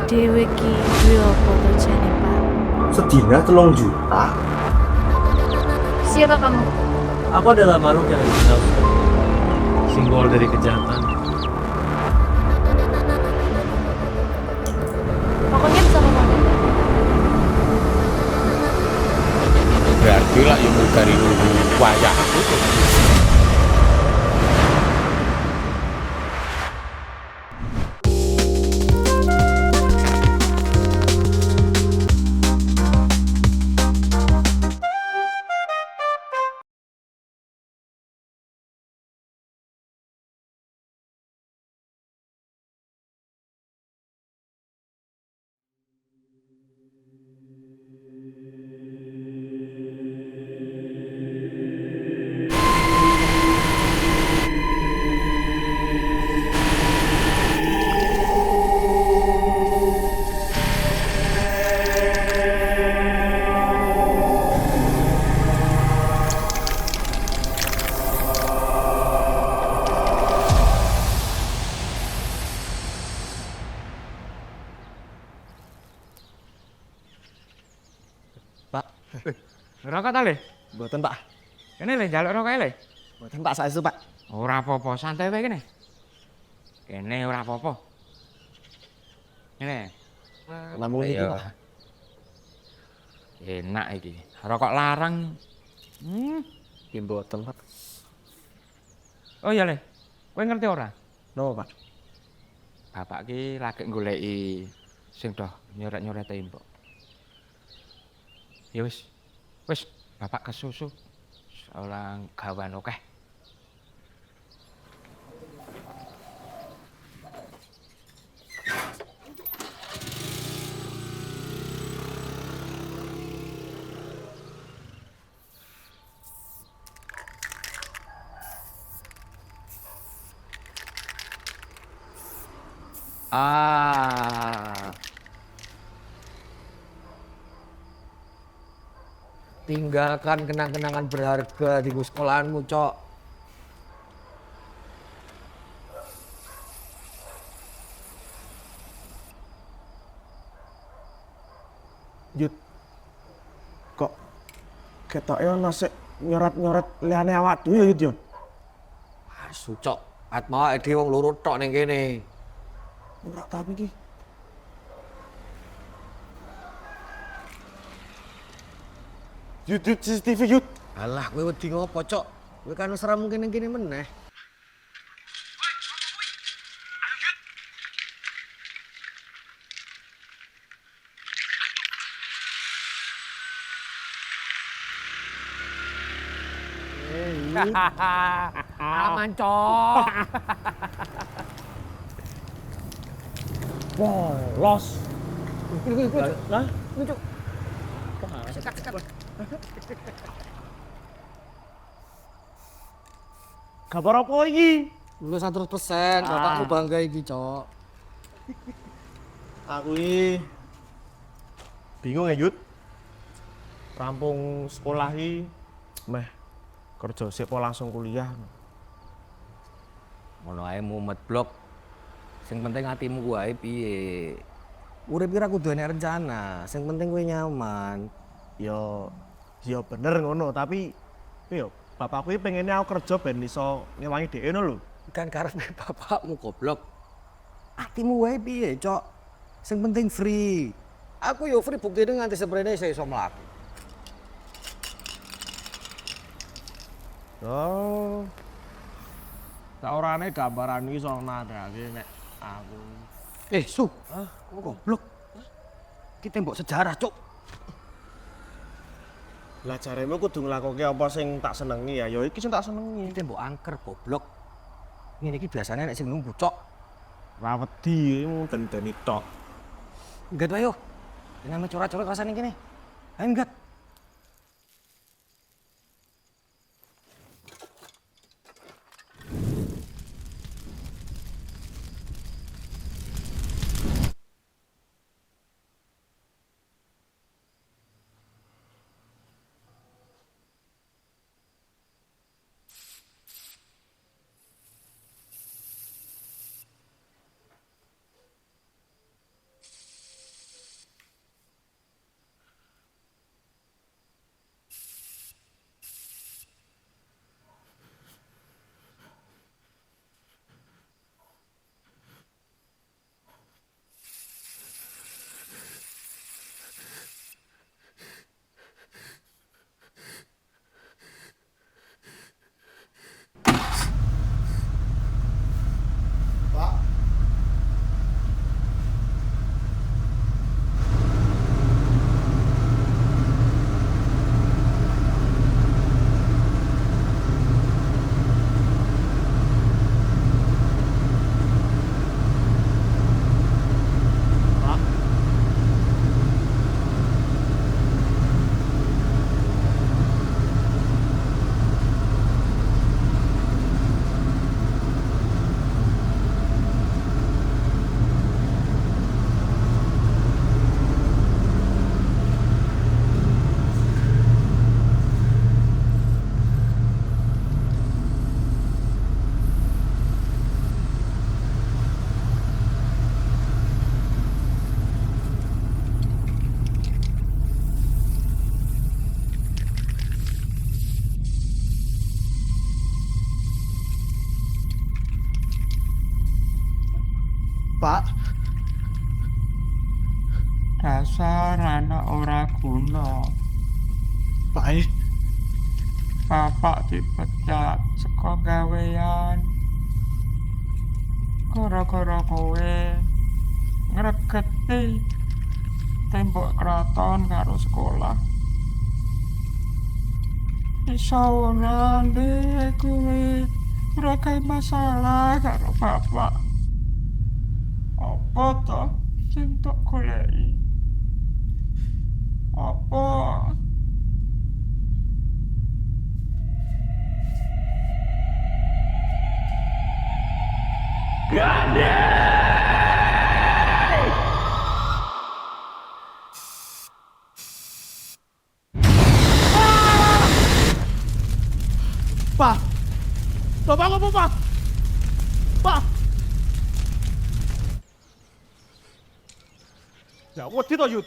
dhewe ki duwe apa kerjane, Pak? Sedina 3 juta. Siapa kamu? Aku adalah makhluk yang dikenal simbol dari kejahatan. Pokoknya bisa ngomong. Berarti lah yang dari dulu wajah aku tuh. Pak, Rokok ta le? mboten Pak. Kene le njaluk rokok le. Mboten Pak saestu Pak. Ora apa-apa, santai wae kene. Kene ora apa-apa. Kene. Namung iki Pak. Enak iki. Rokok larang. Nggih mboten Pak. Oh iya le. Kowe ngerti ora? Napa Pak? Bapak ki lagi goleki sing doh nyoret-nyoret tembok. Ya wis. Wis, bapak kesusu. Ora gawan akeh. Tinggalkan kenang-kenangan berharga di sekolahanmu, Cok. Yud, kok ketoke ana sik nyoret-nyoret liyane awak dhewe ya Yud yo. Asu, Cok. Atma dhewe wong loro tok ning kene. Ora tapi iki. Yud, CCTV Yud. Alah, kowe wedi ngopo, Cok? Kowe kan wis ora mungkin ning kene meneh. Aman, Cok. Polos. Lah, kabar apa iki? Lu 100%, bapakku bangga iki, Cok. Aku iki bingung ya Yud. Rampung sekolah iki meh kerja sik apa langsung kuliah. Ngono ae mumet blok. Sing penting atimu wae piye. Urip kira kudu enek rencana, sing penting kowe nyaman. Ya bener ngono, tapi yo bapakku iki pengennya aku kerja ben iso ngewangi dhek ngono lho. Kan karepe bapakmu goblok. Atimu wae piye, Cok? Sing penting free. Aku yo free buktine nganti seprene iso mlaku. Oh. Saorane gambaran iki iso nadake nek aku. Su. Goblok. Ki tembok sejarah, Cok. Lah jaremu kudu nglakoke apa sing tak senengi ya. Ya iki sing tak senengi. Ki tembok angker, goblok. Ngene iki biasane nek sing nunggu, Cok. Ra wedi mung dendeni tok. Nggat wae yo. Dengan coret-coret rasane kene. Ayo nggat. Pak. Dasar anak ora guna. Pak Bapak dipecat saka gawean. Gara-gara kowe ngregeti tembok keraton karo sekolah. Iso ora ndek kowe ora kae masalah karo bapak. Apa toh sing tok goleki? Apa? Pak. Bapak apa, Pak? Pak. Ya wedi to, Yud.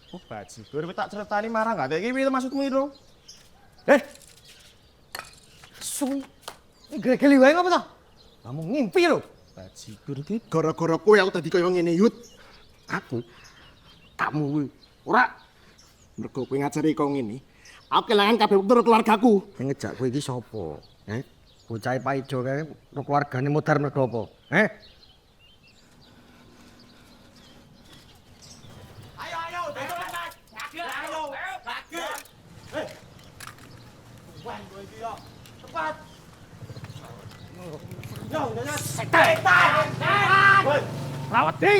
Oh, bajigur tak ceritani marah enggak kayak gini maksudmu itu? Suwi. Ini geli wae apa toh? Kamu ngimpi lho. Bajigur iki gara-gara kowe aku tadi koyo ngene, Yud. Aku kamu kuwi ora mergo kowe ngajari kok ngene. Aku kelangan kabeh wektu keluargaku. Sing ngejak kowe iki sapa? Bocah paido kae keluargane modar mergo apa? Lawati.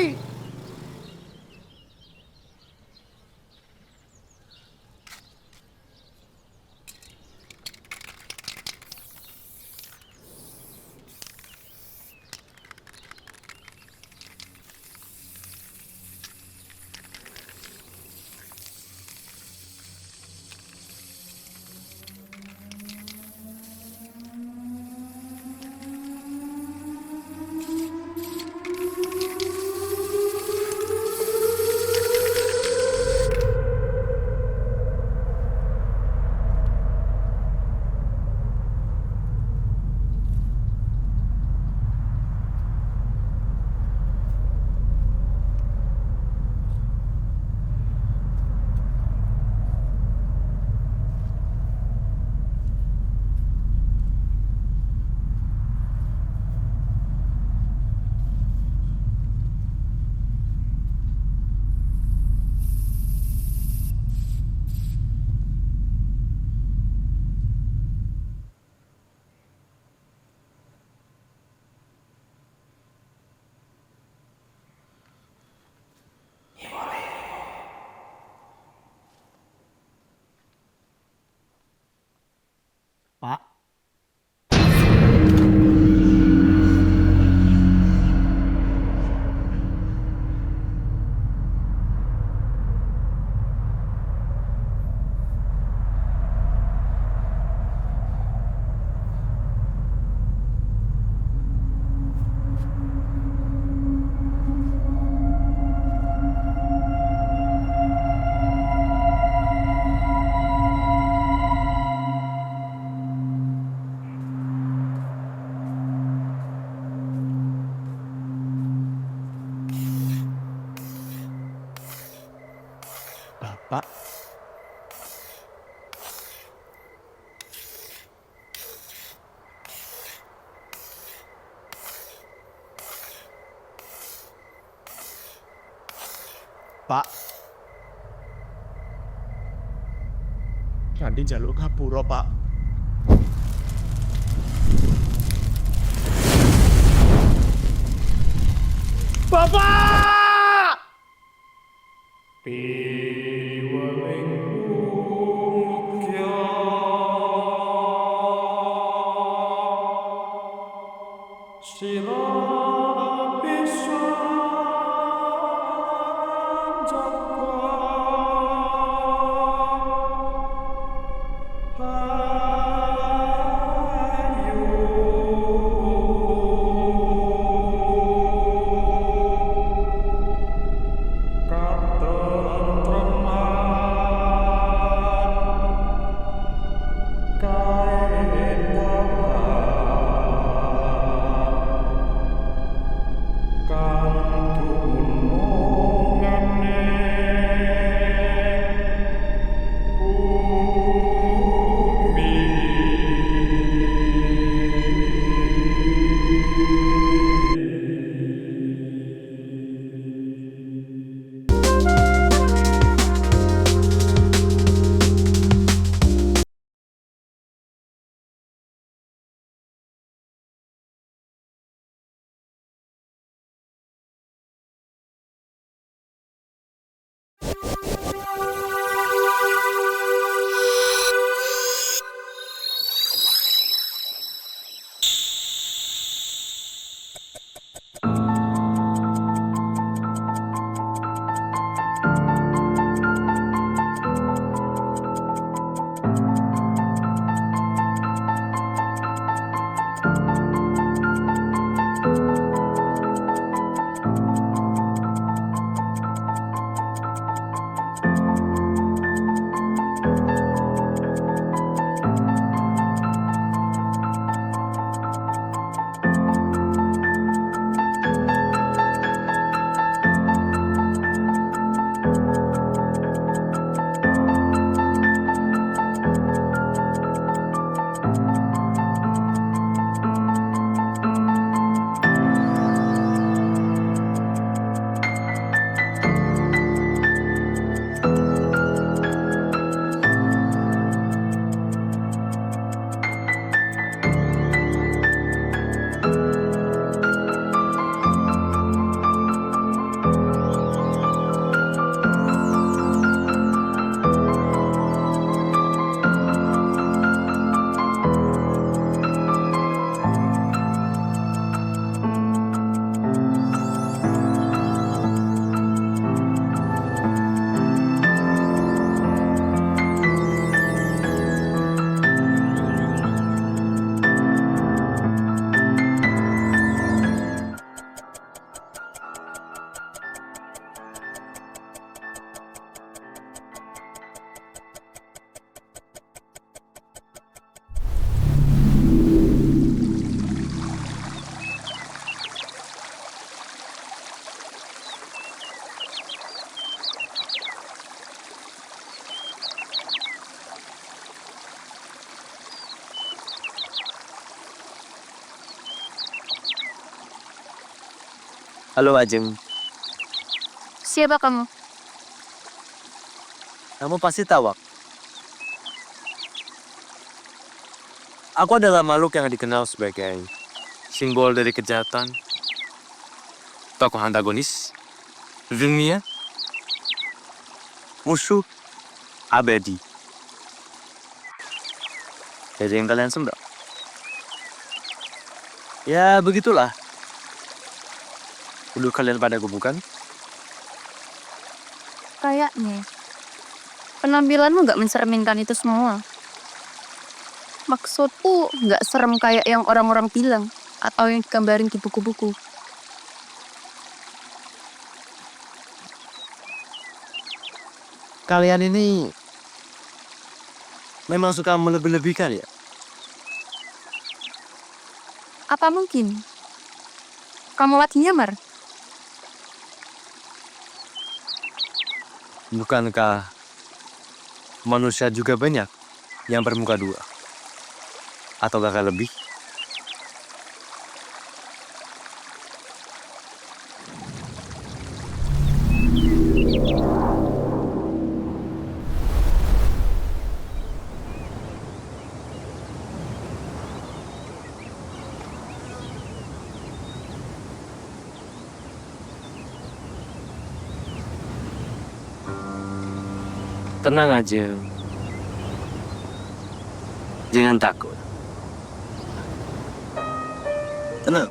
Pak. Bapak. Pak. Nanti jaluk kapuro, Pak. Bapak! Halo Ajeng, Siapa kamu? kamu pasti tahu aku. Aku adalah makhluk yang dikenal sebagai simbol dari kejahatan, tokoh antagonis, dunia, musuh, abadi. Jadi yang kalian sembah. Ya begitulah. Dulu kalian pada bukan? Kayaknya. Penampilanmu nggak mencerminkan itu semua. Maksudku nggak serem kayak yang orang-orang bilang. Atau yang digambarin di buku-buku. Kalian ini memang suka melebih-lebihkan ya? Apa mungkin? Kamu lagi nyamar? Bukankah manusia juga banyak yang bermuka dua? Atau bahkan lebih? Tenang aja. Jangan takut. Tenang.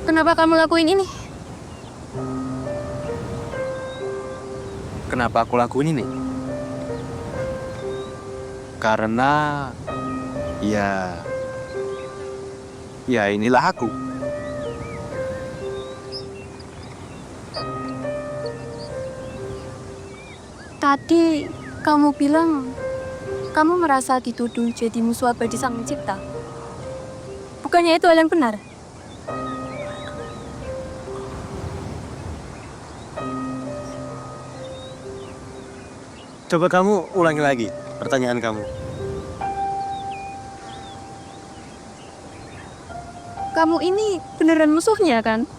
Kenapa kamu lakuin ini? Kenapa aku lakuin ini? Karena ya inilah aku. Tadi kamu bilang kamu merasa dituduh jadi musuh abadi Sang Pencipta. Bukannya itu hal yang benar? Coba kamu ulangi lagi pertanyaan kamu. Kamu ini beneran musuhnya kan?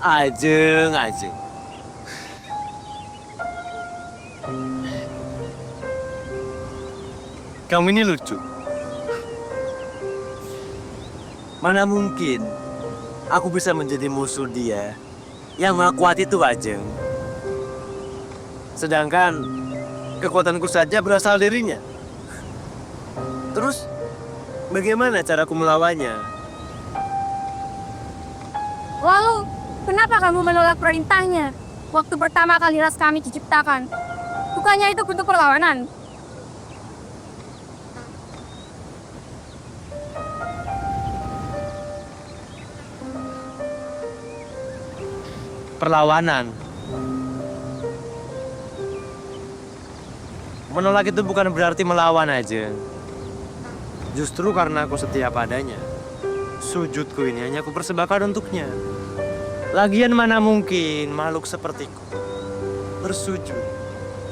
Ajeng. Kamu ini lucu. Mana mungkin aku bisa menjadi musuh dia yang maha kuat itu, Ajeng. Sedangkan kekuatanku saja berasal darinya. Terus bagaimana caraku melawannya? Lalu, kenapa kamu menolak perintahnya? Waktu pertama kali ras kami diciptakan. Bukannya itu bentuk perlawanan? Perlawanan. Menolak itu bukan berarti melawan aja. Justru karena aku setia padanya. Sujudku ini hanya aku persembahkan untuknya. Lagian mana mungkin makhluk sepertiku bersujud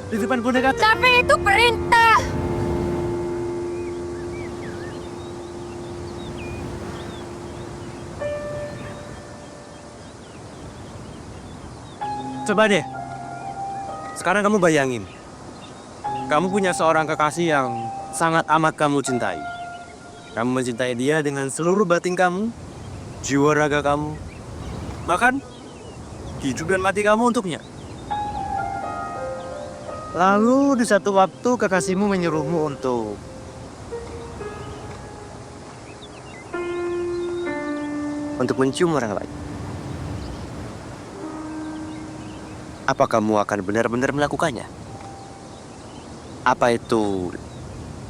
di depan boneka. Tapi itu perintah! Coba deh, sekarang kamu bayangin. Kamu punya seorang kekasih yang sangat amat kamu cintai. Kamu mencintai dia dengan seluruh batin kamu, jiwa raga kamu, bahkan hidup dan mati kamu untuknya. Lalu di satu waktu kekasihmu menyuruhmu untuk mencium orang lain. Apa kamu akan benar-benar melakukannya? Apa itu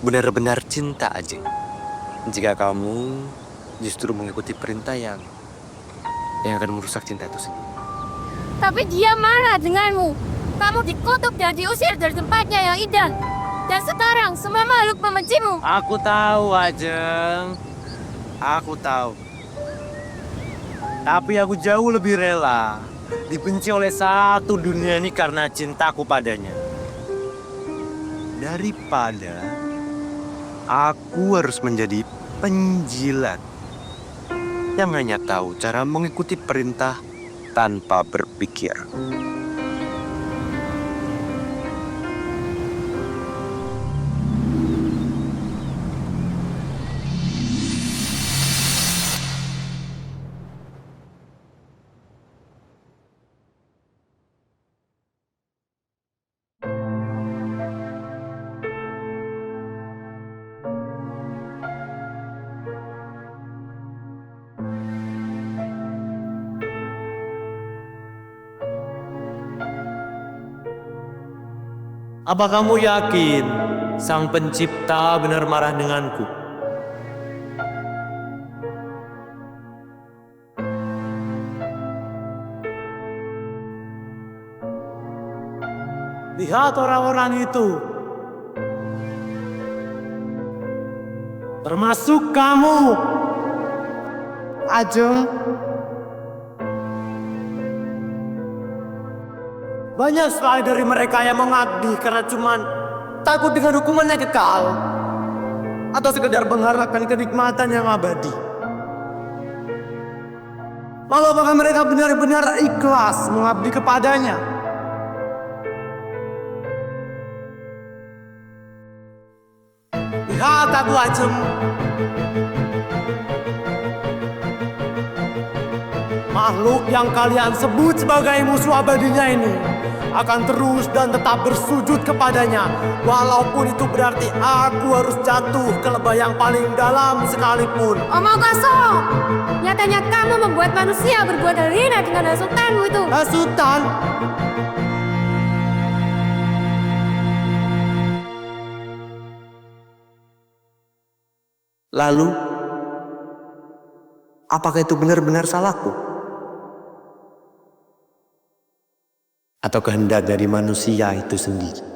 benar-benar cinta aja? Jika kamu justru mengikuti perintah yang akan merusak cinta itu sendiri. Tapi dia marah denganmu. Kamu dikutuk dan diusir dari tempatnya yang indah. Dan sekarang semua makhluk membencimu. Aku tahu, Ajeng. Aku tahu. Tapi aku jauh lebih rela dibenci oleh satu dunia ini karena cintaku padanya. Daripada Aku harus menjadi penjilat yang hanya tahu cara mengikuti perintah tanpa berpikir. Apa kamu yakin Sang Pencipta benar marah denganku? Lihat orang-orang itu. Termasuk kamu, Ajeng. Banyak sekali dari mereka yang mengabdi karena cuman takut dengan hukumannya kekal atau sekedar mengharapkan kenikmatan yang abadi. Lalu apakah mereka benar-benar ikhlas mengabdi kepadanya? Lihat aku, Ajeng. Makhluk yang kalian sebut sebagai musuh abadinya ini akan terus dan tetap bersujud kepadanya, walaupun itu berarti aku harus jatuh ke lembah yang paling dalam sekalipun. Omong kosong! Nyatanya kamu membuat manusia berbuat hina dengan hasutanmu itu. Hasutan? Lalu, apakah itu benar-benar salahku? Atau kehendak dari manusia itu sendiri?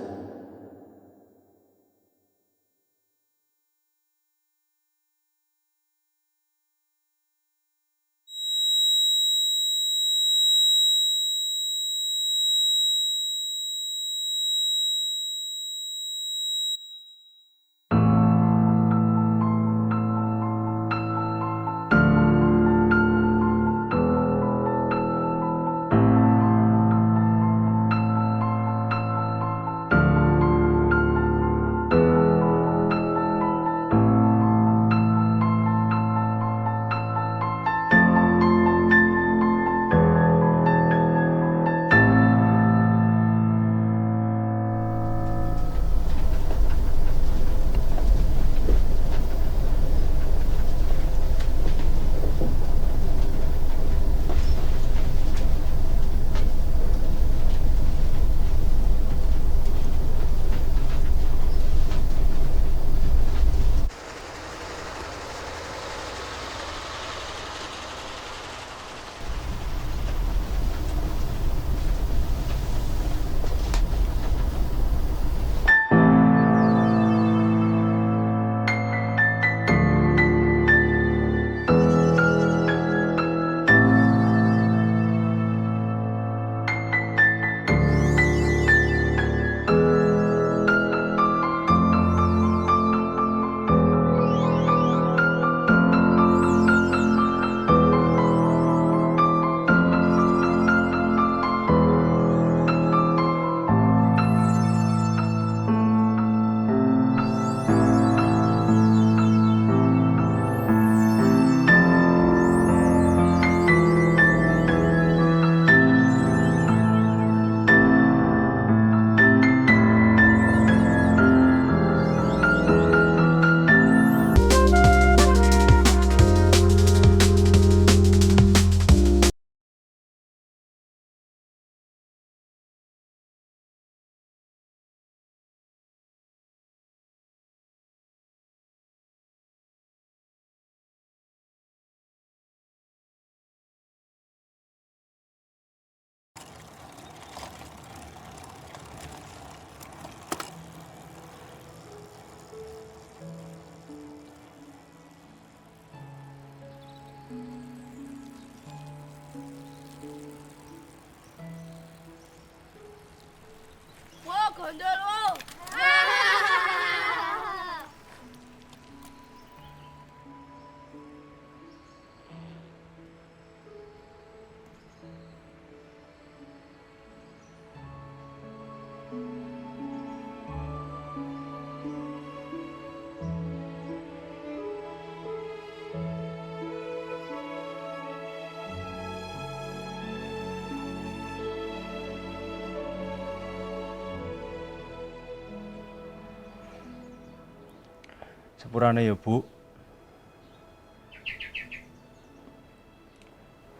Sepurane ya, Bu.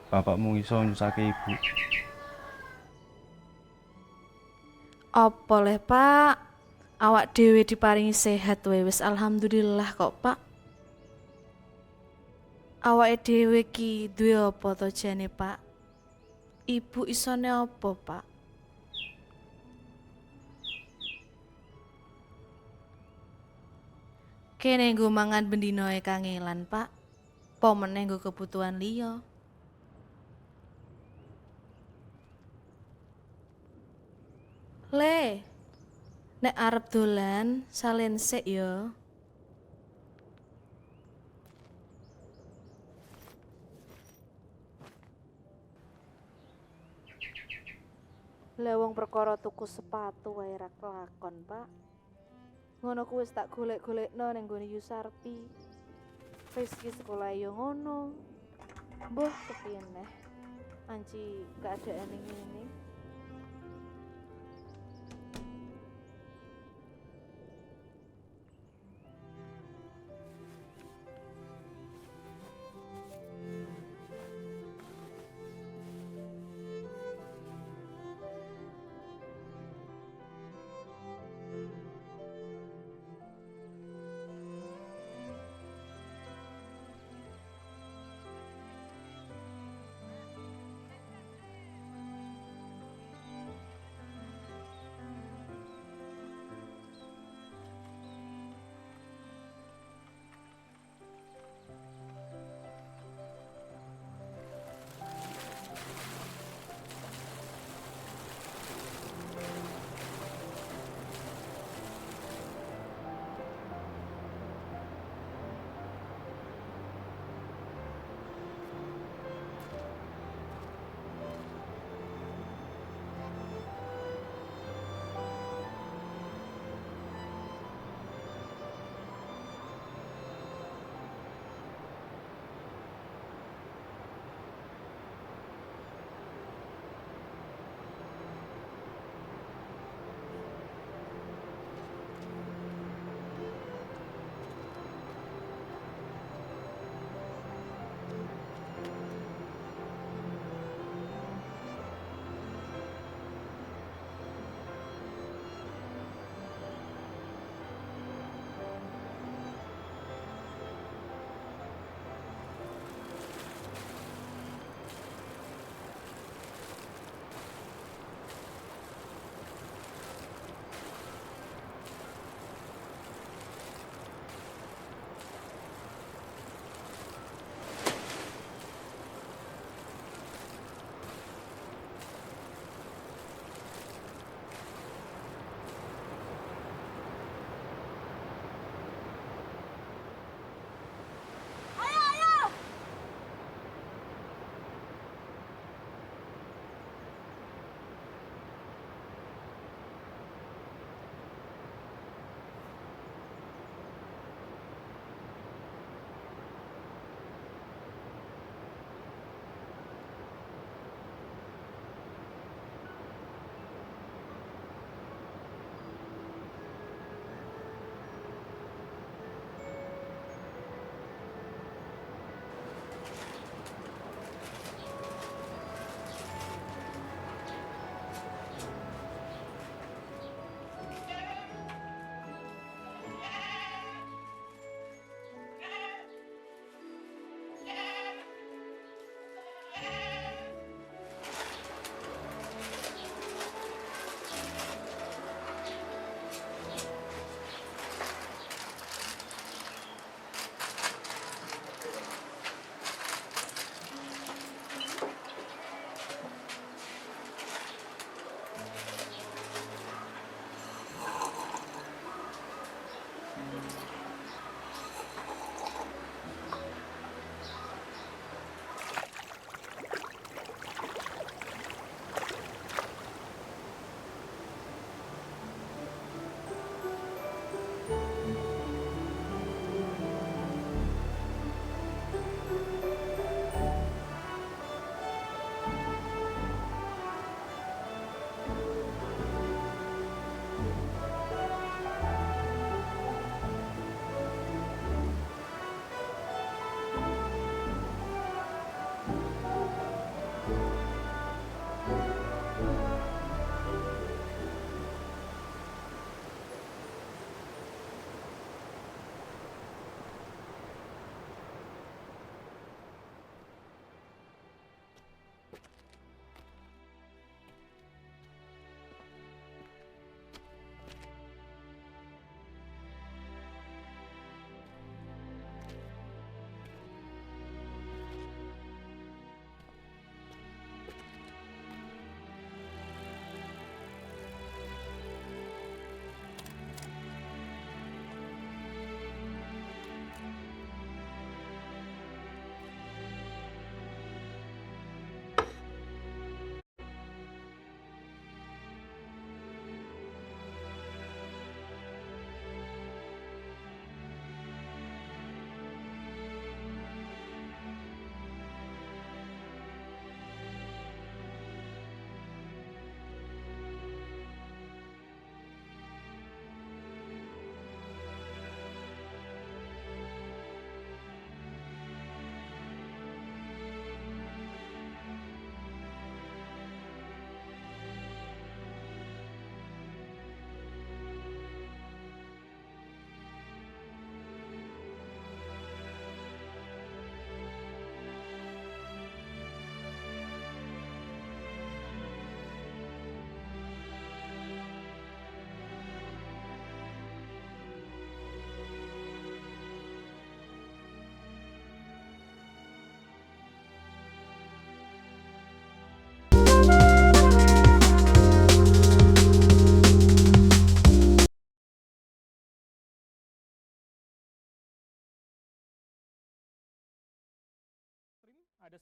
Bapakmu iso nyusake Ibu. Apa leh, Pak? Awak dhewe diparingi sehat wae wis alhamdulillah kok, Pak. Awake dhewe ki duwe apa to jane, Pak? Ibu isone apa, Pak? Kene nggo mangan bendinoe kangelan, Pak. Po meneh nggo kebutuhan liya. Le, nek arep dolan salen sik ya. Lah wong perkara tuku sepatu wae ra kelakon, Pak. Ngono ku wis tak golek-golekno ning nggone Yusarti. Rizki sekolah yo ngono. Mbah kepiye neh? Anci keadaan ning ngene.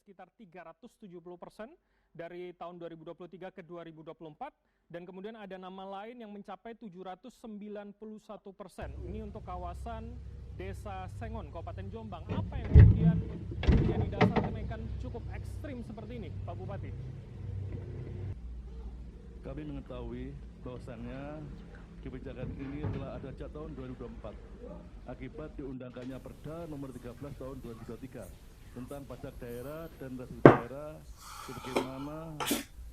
sekitar 370% dari tahun 2023 ke 2024, dan kemudian ada nama lain yang mencapai 791%. Ini untuk kawasan Desa Sengon, Kabupaten Jombang. Apa yang kemudian menjadi dasar kenaikan cukup ekstrim seperti ini, Pak Bupati? Kami mengetahui bahwasannya kebijakan ini telah ada sejak tahun 2024 akibat diundangkannya Perda nomor 13 tahun 2023 tentang pajak daerah dan restitusi daerah sebagaimana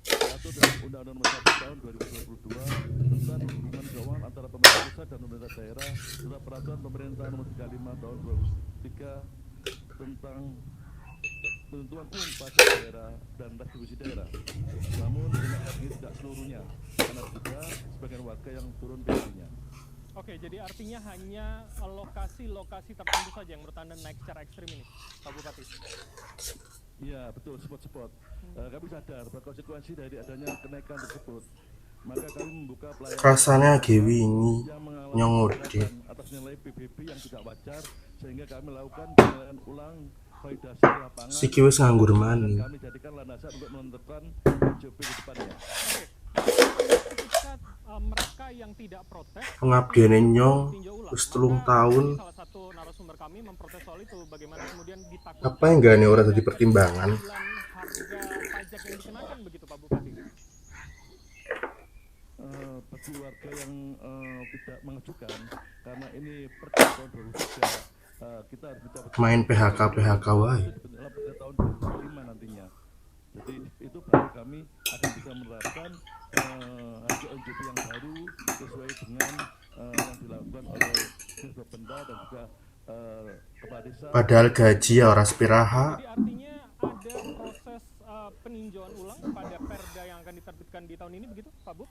diatur dalam Undang-Undang Nomor 1 tahun 2022 tentang hubungan keuangan antara pemerintah pusat dan pemerintah daerah serta peraturan pemerintah nomor 35 tahun 2003 tentang penentuan umum pajak daerah dan restitusi daerah. Namun ini tidak seluruhnya, karena juga sebagian warga yang turun gajinya. Oke, jadi artinya hanya lokasi-lokasi tertentu saja yang menurut Anda naik secara ekstrim ini, Pak Bupati? Iya, betul, spot-spot. Kami sadar bahwa konsekuensi dari adanya kenaikan tersebut. Maka kami membuka pelayanan Rasanya Gewi ini yang mengalami nyongode. peningkatan atas nilai PBB yang tidak wajar, sehingga kami melakukan penilaian ulang validasi lapangan. Siki wis nganggur maning. Kami jadikan landasan untuk menentukan JP ke depannya. Ketika mereka yang tidak protes, Pengabdiane Nyong wis 3 tahun. salah satu narasumber kami memprotes soal itu, bagaimana kemudian ditakutkan Apa yang gak nih ora dadi pertimbangan? harga pajak yang dikenakan begitu, Pak Bupati? Bagi warga yang tidak mengajukan, karena ini Perda tahun 2003, kita harus bicara Main PHK wae. pada tahun 2005 nantinya. Jadi itu baru kami akan bisa menerapkan harga NJP yang baru sesuai dengan yang dilakukan oleh Dinas Bapenda dan juga Kepala Desa. Padahal gaji ya ora sepiraha. Jadi artinya ada proses peninjauan ulang pada perda yang akan diterbitkan di tahun ini begitu, Pak Bu?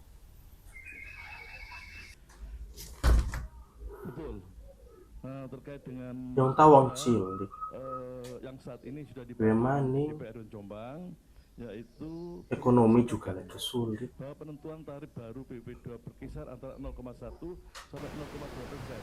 Betul. Terkait dengan Yang tahu wong cilik. yang saat ini sudah Bagaimana? dibahas di DPR Jombang, yaitu Ekonomi juga lagi sulit. bahwa penentuan tarif baru BP2 berkisar antara 0,1 sampai 0,2%.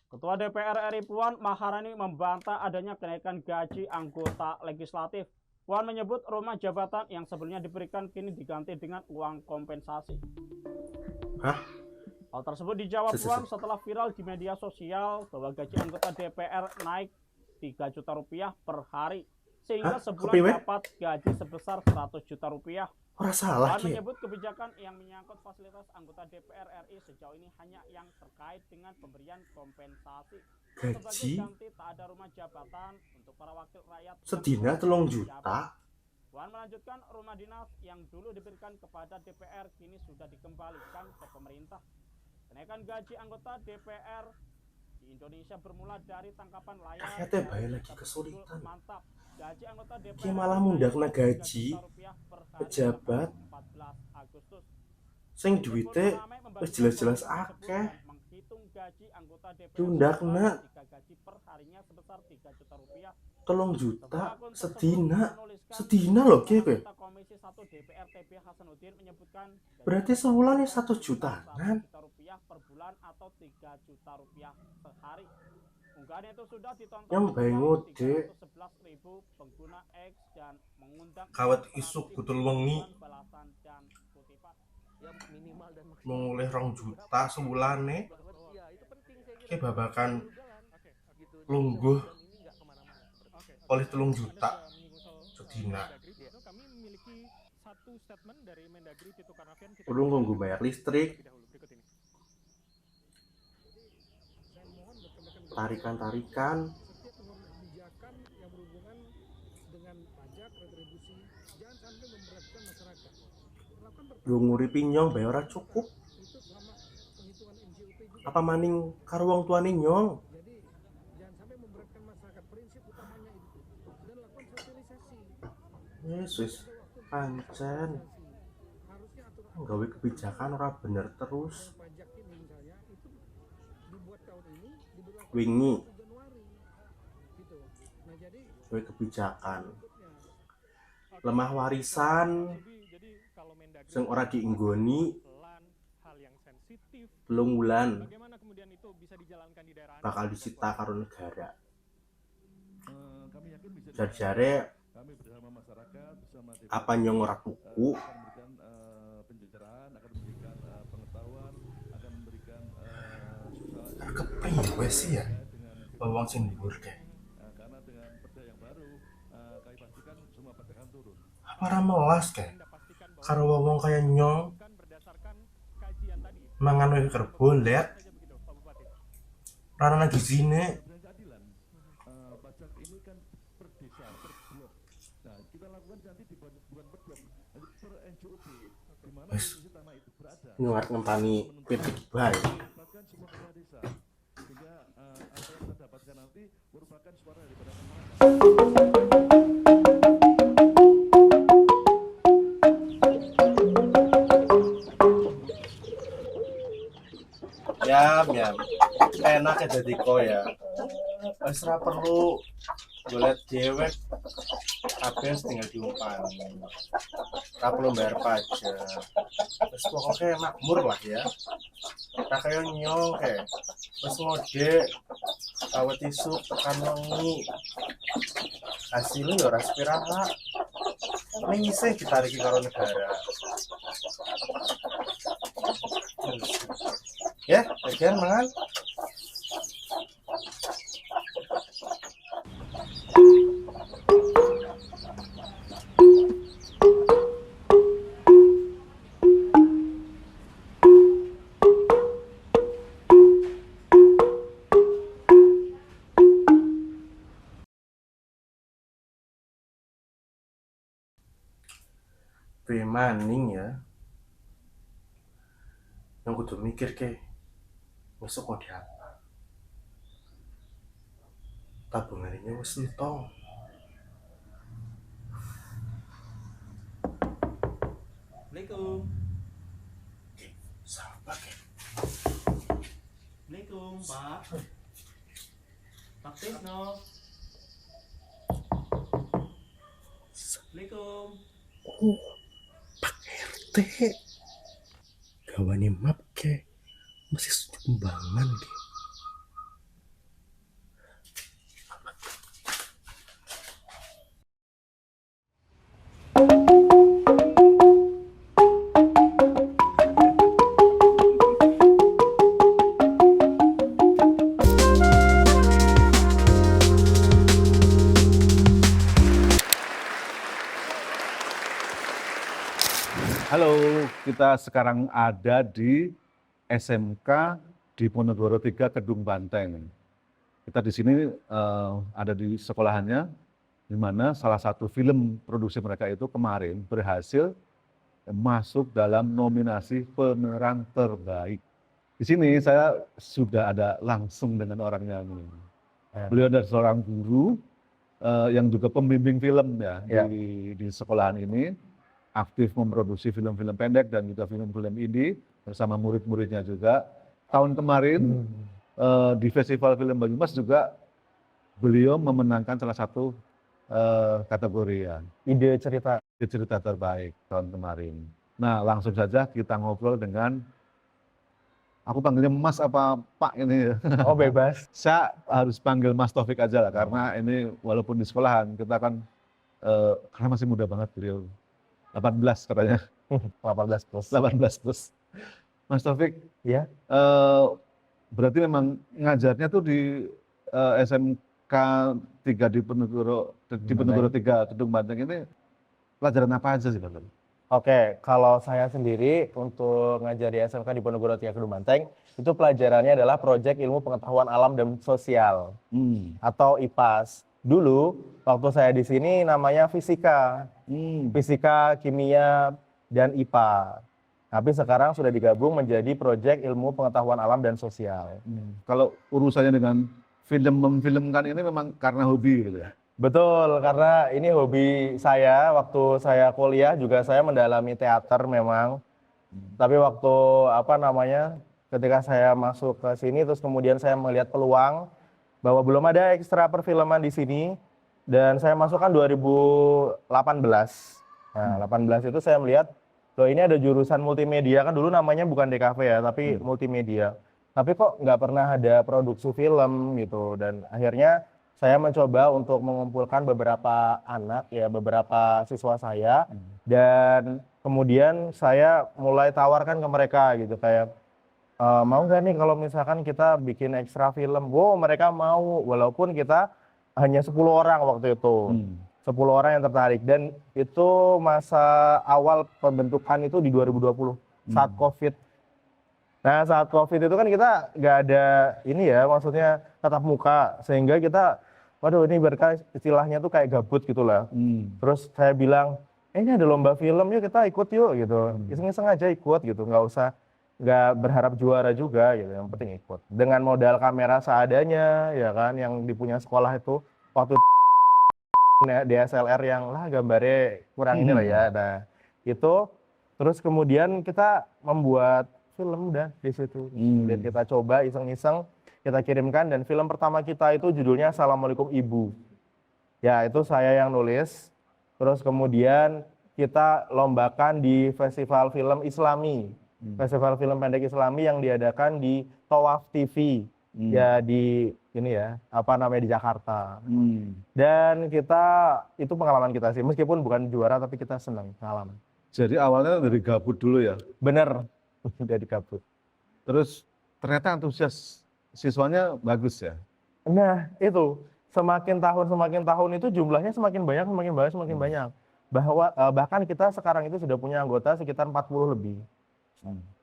Ketua DPR RI Puan Maharani membantah adanya kenaikan gaji anggota legislatif. Puan menyebut rumah jabatan yang sebelumnya diberikan kini diganti dengan uang kompensasi. Hah? Hal tersebut dijawab Puan setelah viral di media sosial bahwa gaji anggota DPR naik 3 juta rupiah per hari, sehingga sebulan dapat gaji sebesar 100 juta rupiah. Ora salah Puan ki. menyebut kebijakan yang menyangkut fasilitas anggota DPR RI sejauh ini hanya yang terkait dengan pemberian kompensasi. Sebagai Gaji ganti tak ada rumah jabatan untuk para wakil rakyat. sedina 3 juta. Puan melanjutkan rumah dinas yang dulu diberikan kepada DPR kini sudah dikembalikan ke pemerintah. Kenaikan gaji anggota DPR di Indonesia bermula dari tangkapan layar. Rakyatnya bae lagi kesulitan. Mantap. Gaji anggota DPR Ki malah mundakna gaji pejabat 14 Agustus. sing duwite wis jelas-jelas akeh. Diundakna gaji per harinya sebesar 3 juta rupiah. 3 juta sedina loh ki kowe. Komisi 1 DPR TB Hasanuddin menyebutkan Berarti sebulan ya 1 jutaan. rupiah per bulan atau 3 juta rupiah sehari. Unggahan itu sudah ditonton Yang bae ngode 311.000 pengguna X dan mengundang kawat isuk kutul wengi balasan dan kutipan. mau oleh 2 juta sebulane. Ki babakan lungguh oleh 3 juta sedina. Kami memiliki satu statement dari Mendagri Tito Karnavian. Perlu nganggo bayar listrik, tarikan-tarikan. Yo nguripi Nyong bayar ora cukup. Apa maning karo wong tuane Nyong? Yesus, pancen nggawe kebijakan ora bener terus. Wingi gawe kebijakan lemah warisan kalau Mendagri sing ora dienggoni pelan, hal yang sensitif, telung wulan bagaimana kemudian itu bisa dijalankan di daerah bakal disita karo negara. Kami yakin bisa Jar-jare kami bersama masyarakat bersama DPR apa nyong ora tuku akan memberikan pencerahan, akan memberikan pengetahuan, akan memberikan sosialisasi kepriwe sih ya wong sing dhuwur kae. karena dengan perda yang baru kami pastikan semua pajak akan turun. Apa ora melas kae karo wong kaya nyong mangan wae kerbon lihat rana gizine. Pajak ini kan per desa, per blok. Nah, kita lakukan nanti bukan per blok, nanti per NJOB, di mana posisi tanah itu berada. Nyuat ngempani pitik bae. Bahkan semua kepala desa, sehingga apa yang kita dapatkan nanti merupakan suara daripada Ya, enak ya jadi ya. Wis ora perlu golek dewek, kabeh tinggal diumpani. Ora perlu bayar pajak. Wis pokoknya makmur lah ya. Tak kaya nyong kayak wis ngode awet isu tekan wengi. Hasilnya ya ora sepiraha. Ning isih ditariki karo negara. Ya, bagian mangan. Maning ya. Yang kudu mikir ke besok mau diapa. Tabungannya wis entong. Assalamualaikum. Sabar ke. Assalamualaikum, Pak. Pak Tisno. Assalamualaikum. Pak RT. Gawane map ke. Masih sumbangan ke. Halo, kita sekarang ada di SMK di Ponegoro 3 Kedung Banteng. Kita di sini ada di sekolahannya, di mana salah satu film produksi mereka itu kemarin berhasil masuk dalam nominasi pemeran terbaik. Di sini saya sudah ada langsung dengan orangnya ini. Beliau adalah seorang guru yang juga pembimbing film ya, di sekolahan ini. Aktif memproduksi film-film pendek dan juga film-film indie bersama murid-muridnya juga. Tahun kemarin di Festival Film Banyumas juga beliau memenangkan salah satu kategori ya. Ide cerita terbaik tahun kemarin. Nah langsung saja kita ngobrol dengan, aku panggilnya Mas apa Pak ini? Oh bebas. Saya harus panggil Mas Taufik aja lah, karena ini walaupun di sekolahan kita kan karena masih muda banget beliau. 18 katanya. 18 plus. 18 plus. Mas Taufik, ya. Berarti memang ngajarnya tuh di SMK 3 di Ponegoro 3 Kedung Banteng ini pelajaran apa aja sih Pak? Oke, kalau saya sendiri untuk ngajar di SMK di Ponegoro 3 Kedung Banteng, itu pelajarannya adalah Proyek Ilmu Pengetahuan Alam dan Sosial atau IPAS. Dulu waktu saya di sini namanya fisika, fisika, kimia, dan IPA. Tapi sekarang sudah digabung menjadi Proyek Ilmu Pengetahuan Alam dan Sosial. Kalau urusannya dengan film-memfilmkan ini memang karena hobi gitu ya? Betul, karena ini hobi saya. Waktu saya kuliah juga saya mendalami teater memang. Tapi waktu ketika saya masuk ke sini terus kemudian saya melihat peluang bahwa belum ada ekstra perfilman di sini, dan saya masukkan 2018. Nah, 18 itu saya melihat loh ini ada jurusan multimedia, kan dulu namanya bukan DKV ya, tapi multimedia. Tapi kok nggak pernah ada produksi film gitu. Dan akhirnya saya mencoba untuk mengumpulkan beberapa anak ya, beberapa siswa saya. Dan kemudian saya mulai tawarkan ke mereka gitu kayak, mau nggak nih kalau misalkan kita bikin ekstra film? Wow, mereka mau, walaupun kita hanya 10 orang waktu itu. 10 orang yang tertarik, dan itu masa awal pembentukan itu di 2020 saat COVID. Nah, saat COVID itu kan kita nggak ada ini ya, maksudnya tatap muka, sehingga kita, waduh ini berkah istilahnya tuh kayak gabut gitu lah. Terus saya bilang, ini ada lomba film, yuk kita ikut yuk gitu, iseng-iseng aja ikut gitu, nggak berharap juara juga gitu, yang penting ikut. Dengan modal kamera seadanya ya kan, yang dipunya sekolah itu waktu DSLR yang lah gambarnya kurang ini lah ya. Nah itu terus kemudian kita membuat film udah di situ. Dan kita coba iseng-iseng kita kirimkan, dan film pertama kita itu judulnya Assalamualaikum Ibu. Ya itu saya yang nulis. Terus kemudian kita lombakan di festival film Islami. Festival film pendek Islami yang diadakan di Tawaf TV. Ya di ini ya, apa namanya, di Jakarta. Dan kita, itu pengalaman kita sih, meskipun bukan juara tapi kita senang pengalaman. Jadi awalnya dari gabut dulu ya? Bener, dari gabut. Terus ternyata antusias siswanya bagus ya? Nah itu, semakin tahun itu jumlahnya semakin banyak. Bahkan kita sekarang itu sudah punya anggota sekitar 40 lebih.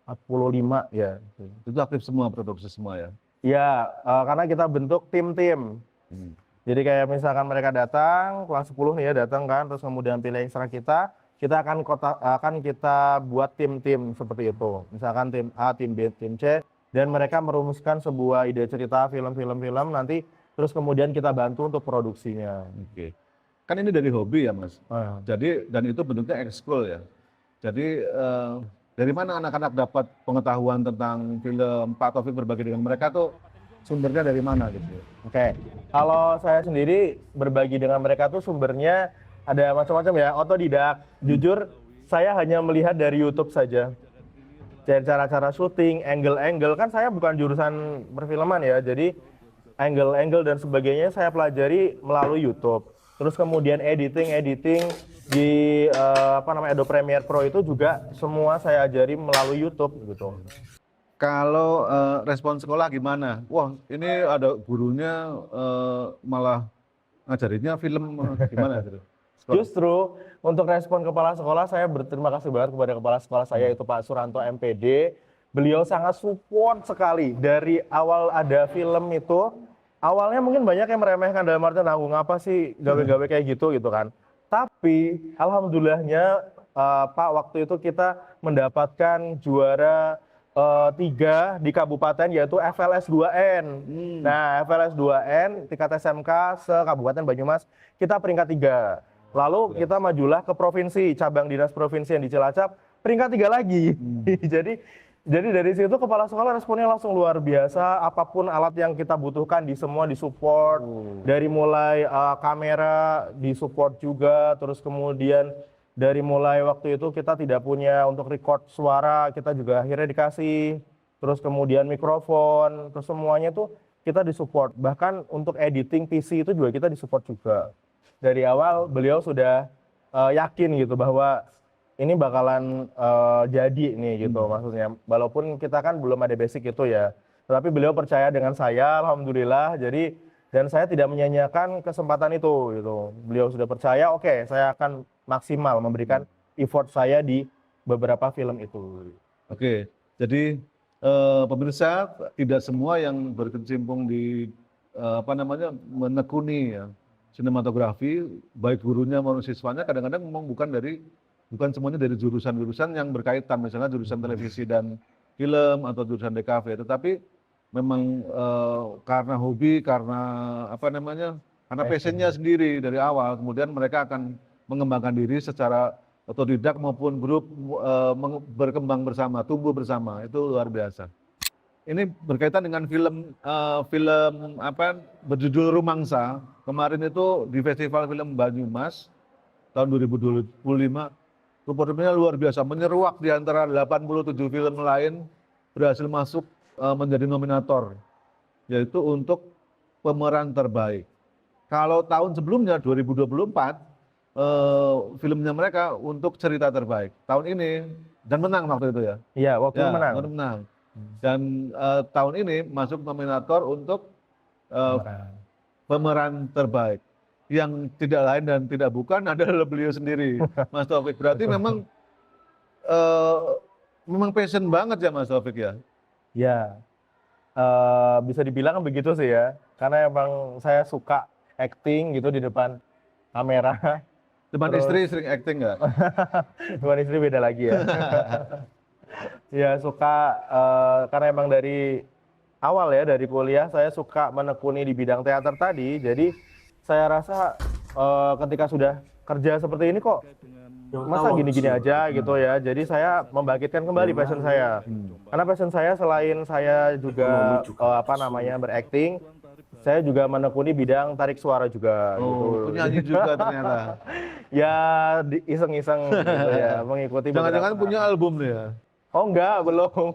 45 ya. Itu aktif semua, produksi semua ya? Ya, karena kita bentuk tim-tim. Jadi kayak misalkan mereka datang, kelas 10 nih ya datang kan, terus kemudian pilih ekstra kita akan kita buat tim-tim seperti itu. Misalkan tim A, tim B, tim C, dan mereka merumuskan sebuah ide cerita film nanti, terus kemudian kita bantu untuk produksinya. Oke. Kan ini dari hobi ya Mas? Jadi, dan itu bentuknya ekskul ya? Jadi, dari mana anak-anak dapat pengetahuan tentang film? Pak Taufik berbagi dengan mereka tuh sumbernya dari mana gitu? Oke, kalau saya sendiri berbagi dengan mereka tuh sumbernya ada macam-macam ya, otodidak. Jujur, saya hanya melihat dari YouTube saja. Cara-cara syuting, angle-angle, kan saya bukan jurusan perfilman ya, jadi angle-angle dan sebagainya saya pelajari melalui YouTube. Terus kemudian editing di Adobe Premiere Pro itu juga semua saya ajari melalui YouTube gitu. Kalau respon sekolah gimana? Wah, ini ada gurunya malah ngajarinnya film gimana gitu? Justru untuk respon kepala sekolah, saya berterima kasih banget kepada kepala sekolah saya, itu Pak Suranto MPD. Beliau sangat support sekali dari awal ada film itu. Awalnya mungkin banyak yang meremehkan dalam artian nanggung apa sih gawe-gawe kayak gitu kan. Tapi alhamdulillahnya Pak, waktu itu kita mendapatkan juara 3 di kabupaten, yaitu FLS 2N. Nah, FLS 2N tingkat SMK se-Kabupaten Banyumas, kita peringkat 3. Lalu kita majulah ke provinsi, cabang dinas provinsi yang di Cilacap, peringkat 3 lagi. Jadi dari situ kepala sekolah responnya langsung luar biasa. Apapun alat yang kita butuhkan semua disupport. Dari mulai kamera disupport juga, terus kemudian dari mulai waktu itu kita tidak punya untuk record suara, kita juga akhirnya dikasih. Terus kemudian mikrofon, terus semuanya tuh kita disupport. Bahkan untuk editing PC itu juga kita disupport juga. Dari awal beliau sudah yakin gitu bahwa ini bakalan jadi nih gitu maksudnya. Walaupun kita kan belum ada basic itu ya. Tetapi beliau percaya dengan saya, alhamdulillah. Jadi, dan saya tidak menyanyiakan kesempatan itu gitu. Beliau sudah percaya, oke, saya akan maksimal memberikan effort saya di beberapa film itu. Oke, jadi pemirsa, tidak semua yang berkecimpung di menekuni ya sinematografi, baik gurunya maupun siswanya kadang-kadang memang bukan semuanya dari jurusan-jurusan yang berkaitan, misalnya jurusan televisi dan film atau jurusan DKV, tetapi memang karena hobi, karena passionnya sendiri dari awal, kemudian mereka akan mengembangkan diri secara otodidak maupun grup berkembang bersama, tumbuh bersama, itu luar biasa. Ini berkaitan dengan film berjudul Rumangsa, kemarin itu di Festival Film Banyumas tahun 2025. Performanya luar biasa, menyeruak di antara 87 film lain, berhasil masuk menjadi nominator, yaitu untuk pemeran terbaik. Kalau tahun sebelumnya 2024 filmnya mereka untuk cerita terbaik. Tahun ini dan menang waktu itu ya. Iya, waktu itu menang. Menang. Dan tahun ini masuk nominator untuk pemeran terbaik. Yang tidak lain dan tidak bukan adalah beliau sendiri, Mas Taufik. Berarti memang passion banget ya Mas Taufik ya? Ya, bisa dibilang begitu sih ya. Karena emang saya suka acting gitu di depan kamera. Depan istri sering acting nggak? Depan istri beda lagi ya. Ya suka, karena emang dari awal ya, dari kuliah saya suka menekuni di bidang teater tadi. Jadi saya rasa ketika sudah kerja seperti ini kok masa gini-gini aja gitu ya. Jadi saya membangkitkan kembali passion saya. Karena passion saya selain saya juga berakting, saya juga menekuni bidang tarik suara juga. Oh, penyanyi juga ternyata. Ya iseng-iseng gitu ya, mengikuti. Jangan-jangan punya album nih ya? Oh enggak, belum.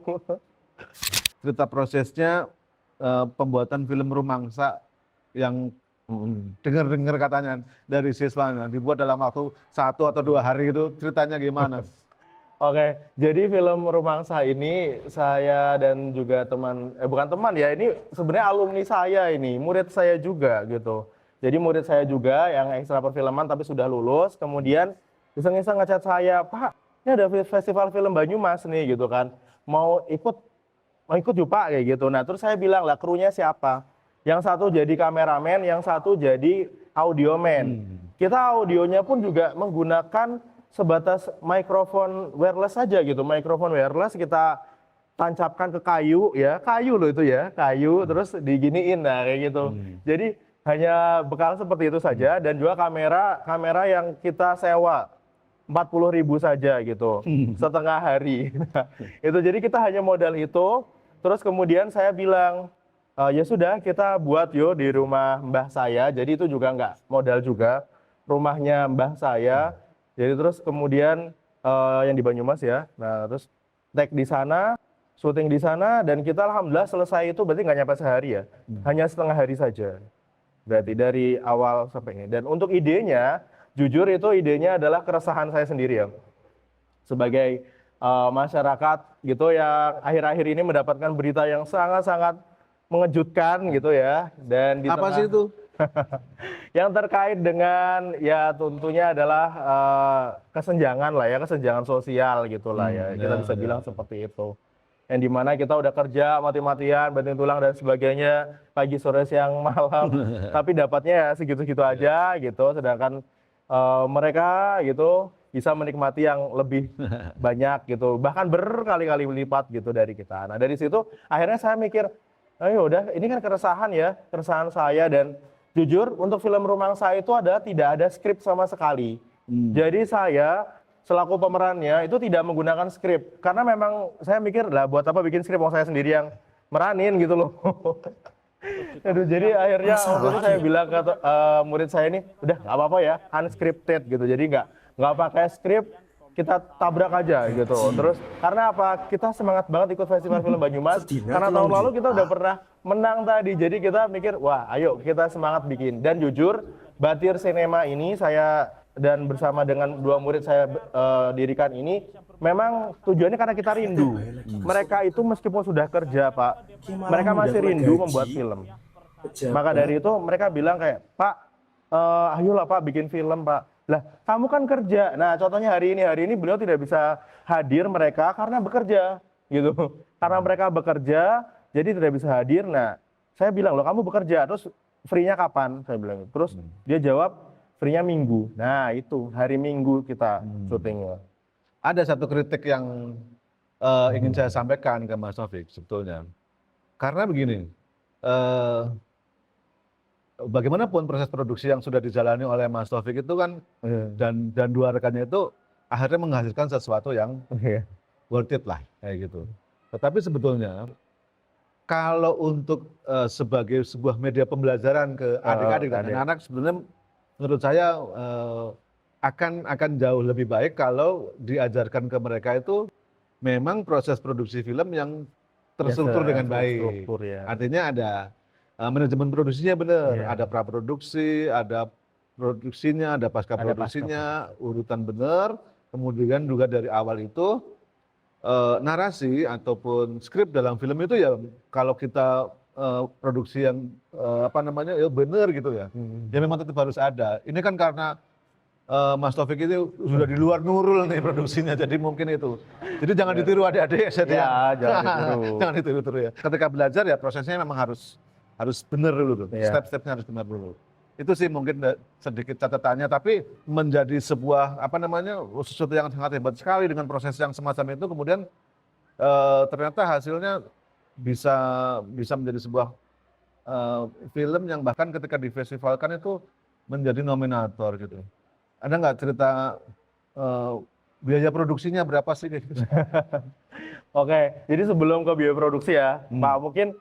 Cerita prosesnya pembuatan film Rumangsa yang dengar-dengar katanya dari siswanya dibuat dalam waktu 1 atau 2 hari, itu ceritanya gimana? Oke, jadi film Rumangsa ini saya dan juga bukan teman ya, ini sebenarnya alumni saya ini, murid saya juga gitu. Jadi murid saya juga yang ekstra perfilman tapi sudah lulus, kemudian iseng-iseng ngechat saya, Pak, ini ada festival film Banyumas nih gitu kan, mau ikut yuk Pak kayak gitu. Nah terus saya bilang lah, krunya siapa? Yang satu jadi kameramen, yang satu jadi audioman. Kita audionya pun juga menggunakan sebatas mikrofon wireless saja gitu. Mikrofon wireless kita tancapkan ke kayu ya, kayu loh itu ya, kayu terus diginiin nah kayak gitu. Jadi hanya bekal seperti itu saja, dan juga kamera yang kita sewa 40.000 saja gitu, setengah hari. Itu jadi kita hanya modal itu. Terus kemudian saya bilang, ya sudah kita buat di rumah mbah saya. Jadi itu juga nggak modal juga, rumahnya mbah saya. Jadi terus kemudian yang di Banyumas ya. Nah terus take di sana, syuting di sana, dan kita alhamdulillah selesai itu berarti nggak nyampe sehari ya, hanya setengah hari saja. Berarti dari awal sampai ini. Dan untuk idenya, jujur itu idenya adalah keresahan saya sendiri ya. Sebagai masyarakat gitu yang akhir-akhir ini mendapatkan berita yang sangat-sangat mengejutkan gitu ya. Dan di apa sih itu? Yang terkait dengan ya tentunya adalah kesenjangan lah ya, kesenjangan sosial gitulah ya. Kita bisa bilang seperti itu. Yang dimana kita udah kerja mati-matian, banting tulang dan sebagainya, pagi sore siang malam, tapi dapatnya ya segitu-segitu aja gitu. Sedangkan mereka gitu bisa menikmati yang lebih banyak gitu, bahkan berkali-kali lipat gitu dari kita. Nah dari situ akhirnya saya mikir, ayo udah ini kan keresahan ya, keresahan saya. Dan jujur untuk film Rumangsa itu tidak ada skrip sama sekali. Jadi saya selaku pemerannya itu tidak menggunakan skrip, karena memang saya mikir lah buat apa bikin skrip, saya sendiri yang meranin gitu loh. Aduh, jadi akhirnya waktu itu saya bilang ke murid saya ini, udah nggak apa-apa ya, unscripted gitu. Jadi nggak pakai skrip, kita tabrak aja gitu. Terus karena apa? Kita semangat banget ikut festival film Banyumas. Karena tahun lalu kita udah pernah menang tadi. Jadi kita mikir, wah ayo kita semangat bikin. Dan jujur, Batir Cinema ini saya dan bersama dengan 2 murid saya dirikan ini, memang tujuannya karena kita rindu. Mereka itu meskipun sudah kerja Pak, mereka masih rindu membuat film. Maka dari itu mereka bilang kayak, Pak, ayolah Pak bikin film Pak. Lah kamu kan kerja. Nah contohnya hari ini beliau tidak bisa hadir mereka karena bekerja gitu. Karena mereka bekerja jadi tidak bisa hadir. Nah saya bilang, loh kamu bekerja terus free-nya kapan? Saya bilang. Terus dia jawab, free-nya Minggu. Nah itu hari Minggu kita syutingnya. Ada satu kritik yang ingin saya sampaikan ke Mas Taufik sebetulnya. Karena begini, bagaimanapun proses produksi yang sudah dijalani oleh Mas Taufik itu kan dan 2 rekannya itu akhirnya menghasilkan sesuatu yang worth it lah kayak gitu. Tetapi sebetulnya kalau untuk sebagai sebuah media pembelajaran ke adik-adik dan anak-anak, sebenarnya menurut saya akan jauh lebih baik kalau diajarkan ke mereka itu memang proses produksi film yang terstruktur dengan baik. Terstruktur, ya. Artinya ada manajemen produksinya benar, Iya. ada praproduksi, ada produksinya, ada pasca produksinya, urutan benar. Kemudian juga dari awal itu narasi ataupun skrip dalam film itu ya kalau kita produksi yang apa namanya ya benar gitu ya, ya memang tetap harus ada. Ini kan karena Mas Taufik ini sudah di luar Nurul nih produksinya, jadi mungkin itu. Jadi jangan ditiru adik-adik ya, Ya, jangan ditiru. jangan ditiru ya. Ketika belajar ya prosesnya memang harus benar dulu tuh, Iya. step-stepnya harus benar dulu. Itu sih mungkin sedikit catatannya, tapi menjadi sebuah apa namanya sesuatu yang sangat hebat sekali dengan proses yang semacam itu, kemudian ternyata hasilnya bisa menjadi sebuah film yang bahkan ketika difestivalkan itu menjadi nominator gitu. Ada nggak cerita biaya produksinya berapa sih? Oke, jadi sebelum ke biaya produksi ya, Pak, mungkin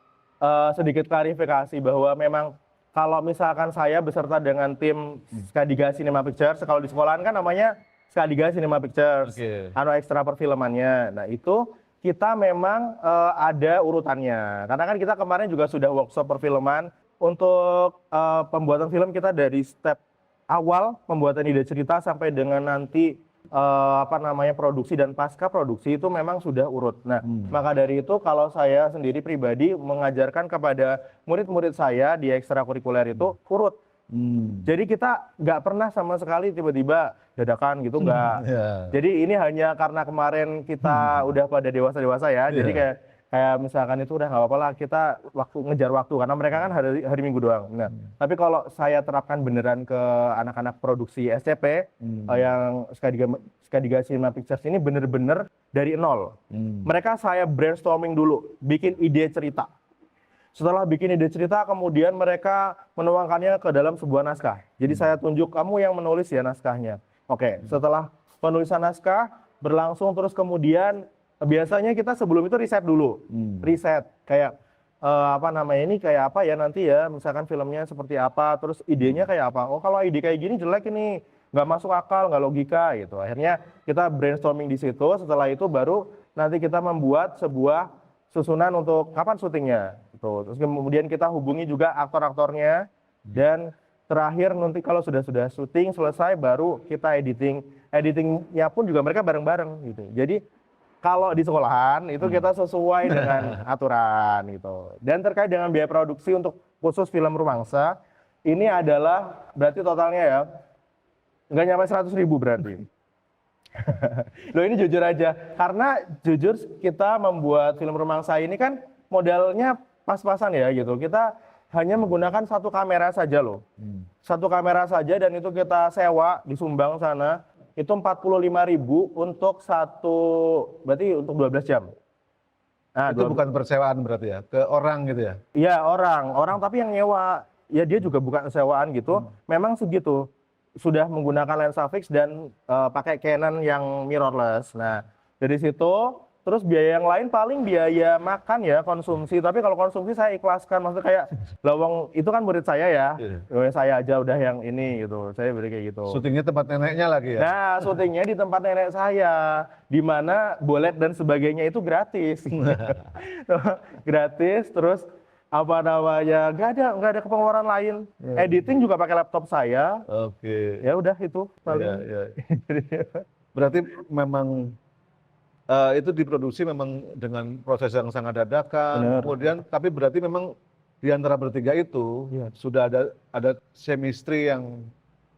sedikit klarifikasi bahwa memang kalau misalkan saya beserta dengan tim Skadiga Cinema Pictures, kalau di sekolahan kan namanya Skadiga Cinema Pictures, anu ekstra perfilmannya. Nah itu kita memang ada urutannya, karena kan kita kemarin juga sudah workshop perfilman untuk pembuatan film kita dari step awal pembuatan ide cerita sampai dengan nanti apa namanya produksi dan pasca produksi itu memang sudah urut. Nah, maka dari itu kalau saya sendiri pribadi mengajarkan kepada murid-murid saya di ekstrakurikuler itu urut. Jadi kita nggak pernah sama sekali tiba-tiba dadakan gitu nggak. Jadi ini hanya karena kemarin kita udah pada dewasa-dewasa ya. Jadi kayak misalkan itu udah nggak apa-apa lah kita ngejar waktu karena mereka kan hari Minggu doang. Nah, tapi kalau saya terapkan beneran ke anak-anak produksi SCP yang Skadiga Cinema Pictures ini bener-bener dari nol. Mereka saya brainstorming dulu, bikin ide cerita. Setelah bikin ide cerita, kemudian mereka menuangkannya ke dalam sebuah naskah. Jadi saya tunjuk kamu yang menulis ya naskahnya. Oke, setelah penulisan naskah berlangsung terus kemudian biasanya kita sebelum itu riset dulu, riset kayak apa namanya ini kayak apa ya nanti ya, misalkan filmnya seperti apa, terus idenya kayak apa. Oh kalau ide kayak gini jelek ini, nggak masuk akal, nggak logika gitu. Akhirnya kita brainstorming di situ. Setelah itu baru nanti kita membuat sebuah susunan untuk kapan syutingnya. Gitu. Terus kemudian kita hubungi juga aktor-aktornya dan terakhir nanti kalau sudah syuting selesai baru kita editingnya pun juga mereka bareng-bareng gitu. Jadi kalau di sekolahan itu kita sesuai dengan aturan gitu. Dan terkait dengan biaya produksi untuk khusus film Rumangsa, ini adalah berarti totalnya ya nggak nyampe 100.000 berarti. Loh ini jujur aja, karena jujur kita membuat film Rumangsa ini kan modalnya pas-pasan ya gitu. Kita hanya menggunakan satu kamera saja loh. Satu kamera saja dan itu kita sewa di Sumbang sana. Itu 45.000 untuk berarti untuk 12 jam. Nah, itu bukan persewaan berarti ya, ke orang gitu ya? Iya orang tapi yang nyewa, ya dia juga bukan sewaan gitu, memang segitu. Sudah menggunakan lensa fix dan pakai Canon yang mirrorless. Nah dari situ, terus biaya yang lain paling biaya makan ya, konsumsi. Tapi kalau konsumsi saya ikhlaskan, maksudnya kayak lawang itu kan murid saya ya, saya aja udah yang ini gitu, saya beri kayak gitu. Syutingnya tempat neneknya lagi ya? Nah, syutingnya di tempat nenek saya, di mana bolet dan sebagainya itu gratis. Gratis, terus apa namanya, nggak ada pengeluaran lain. Editing juga pakai laptop saya. Oke. Ya udah itu. Berarti memang itu diproduksi memang dengan proses yang sangat dadakan. Kemudian, tapi berarti memang di antara bertiga itu sudah ada chemistry yang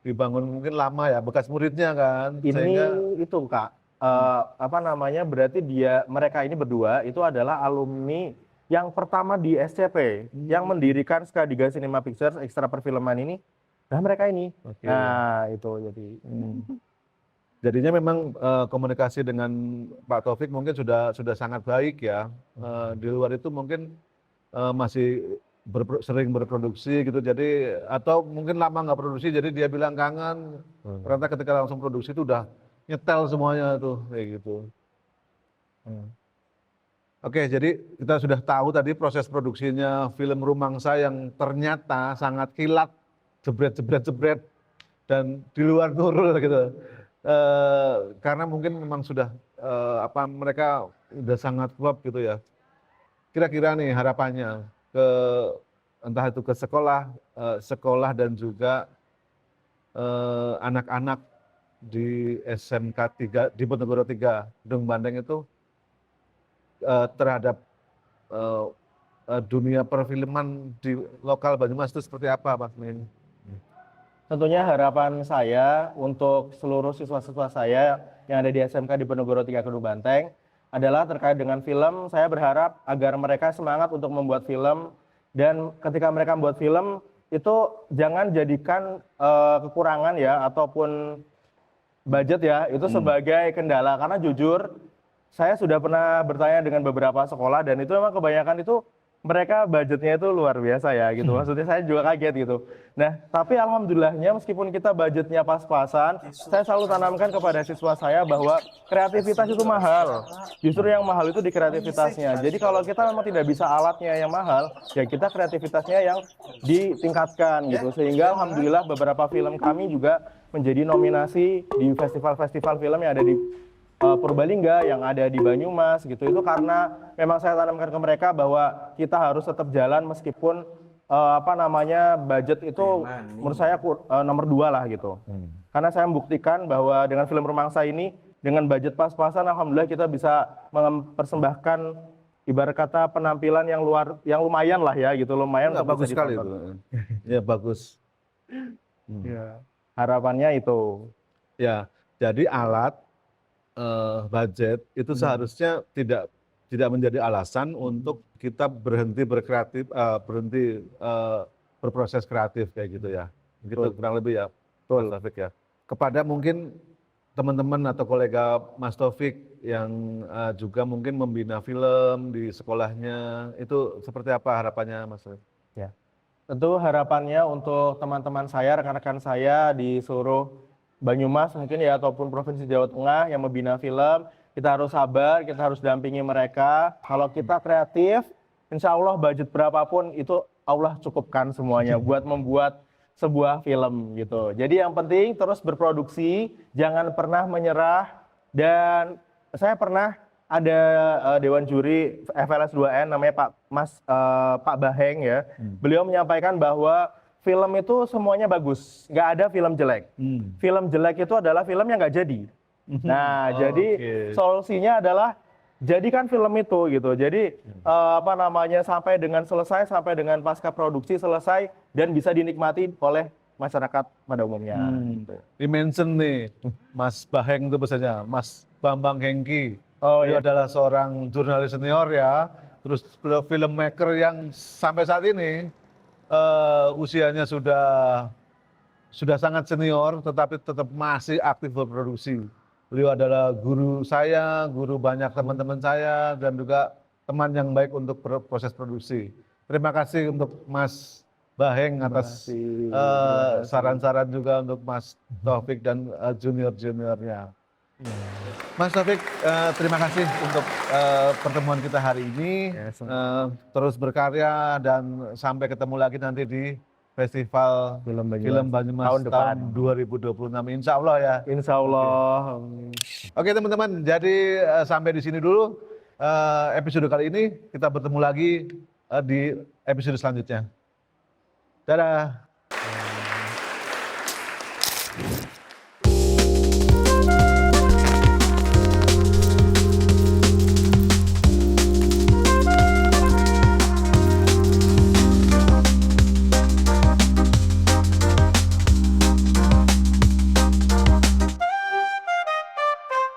dibangun mungkin lama ya, bekas muridnya kan. Ini itu Kak, apa namanya, berarti mereka ini berdua itu adalah alumni yang pertama di SCP yang mendirikan Skadiga Cinema Pictures ekstra perfilman ini. Nah mereka ini. Nah itu jadi. Jadinya memang komunikasi dengan Pak Taufik mungkin sudah sangat baik ya. Di luar itu mungkin masih sering berproduksi gitu. Jadi atau mungkin lama nggak produksi, jadi dia bilang kangen. Ternyata ketika langsung produksi itu udah nyetel semuanya tuh kayak gitu. Oke, jadi kita sudah tahu tadi proses produksinya film Rumangsa yang ternyata sangat kilat, jebret dan di luar Nurul gitu. Karena mungkin memang sudah mereka udah sangat klop gitu ya. Kira-kira nih harapannya ke entah itu ke sekolah dan juga anak-anak di SMK 3 di Ponorogo 3 Kedung Banteng itu terhadap dunia perfilman di lokal Banyumas itu seperti apa, Mas Min? Tentunya harapan saya untuk seluruh siswa-siswa saya yang ada di SMK di Ponorogo 3 Kedung Banteng adalah terkait dengan film. Saya berharap agar mereka semangat untuk membuat film, dan ketika mereka membuat film itu jangan jadikan kekurangan ya ataupun budget ya itu sebagai kendala, karena jujur saya sudah pernah bertanya dengan beberapa sekolah dan itu memang kebanyakan itu mereka budgetnya itu luar biasa ya gitu. Maksudnya saya juga kaget gitu. Nah, tapi alhamdulillahnya meskipun kita budgetnya pas-pasan, saya selalu tanamkan kepada siswa saya bahwa kreativitas itu mahal. Justru yang mahal itu di kreativitasnya. Jadi kalau kita memang tidak bisa alatnya yang mahal, ya kita kreativitasnya yang ditingkatkan gitu. Sehingga alhamdulillah beberapa film kami juga menjadi nominasi di festival-festival film yang ada di Purbalingga, yang ada di Banyumas gitu. Itu karena memang saya tanamkan ke mereka bahwa kita harus tetap jalan meskipun budget itu menurut saya nomor 2 lah gitu. Karena saya membuktikan bahwa dengan film Rumangsa ini dengan budget pas-pasan alhamdulillah kita bisa mempersembahkan ibarat kata penampilan yang lumayan lah ya gitu, lumayan untuk bagus bisa sekali itu. Ya bagus. Ya, harapannya itu. Ya, jadi alat budget itu seharusnya tidak menjadi alasan untuk kita berhenti berkreatif, berhenti berproses kreatif kayak gitu ya. Gitu kurang lebih ya, Mas Taufik ya. Kepada mungkin teman-teman atau kolega Mas Taufik yang juga mungkin membina film di sekolahnya, itu seperti apa harapannya Mas Taufik? Ya, tentu harapannya untuk teman-teman saya, rekan-rekan saya di seluruh Banyumas mungkin ya ataupun Provinsi Jawa Tengah yang membina film, kita harus sabar, kita harus dampingi mereka. Kalau kita kreatif, insya Allah budget berapapun itu Allah cukupkan semuanya buat membuat sebuah film gitu. Jadi yang penting terus berproduksi, jangan pernah menyerah. Dan saya pernah ada Dewan Juri FLS 2N namanya Pak Baheng ya. Beliau menyampaikan bahwa film itu semuanya bagus, nggak ada film jelek. Film jelek itu adalah film yang nggak jadi. Nah, jadi solusinya adalah jadikan film itu gitu. Jadi sampai dengan selesai, sampai dengan pasca produksi selesai dan bisa dinikmati oleh masyarakat pada umumnya. Dimension nih, Mas Baheng itu biasanya, Mas Bambang Hengki. Dia adalah seorang jurnalis senior ya, terus filmmaker yang sampai saat ini usianya sudah sangat senior, tetapi tetap masih aktif berproduksi. Beliau adalah guru saya, guru banyak teman-teman saya, dan juga teman yang baik untuk proses produksi. Terima kasih untuk Mas Baheng atas saran-saran juga untuk Mas Taufik dan junior-juniornya. Mas Taufik, terima kasih untuk pertemuan kita hari ini. Terus berkarya dan sampai ketemu lagi nanti di Festival Film Banyumas tahun 2026. Insya Allah ya. Insya Allah. Oke teman-teman, jadi sampai di sini dulu episode kali ini. Kita bertemu lagi di episode selanjutnya. Dadah.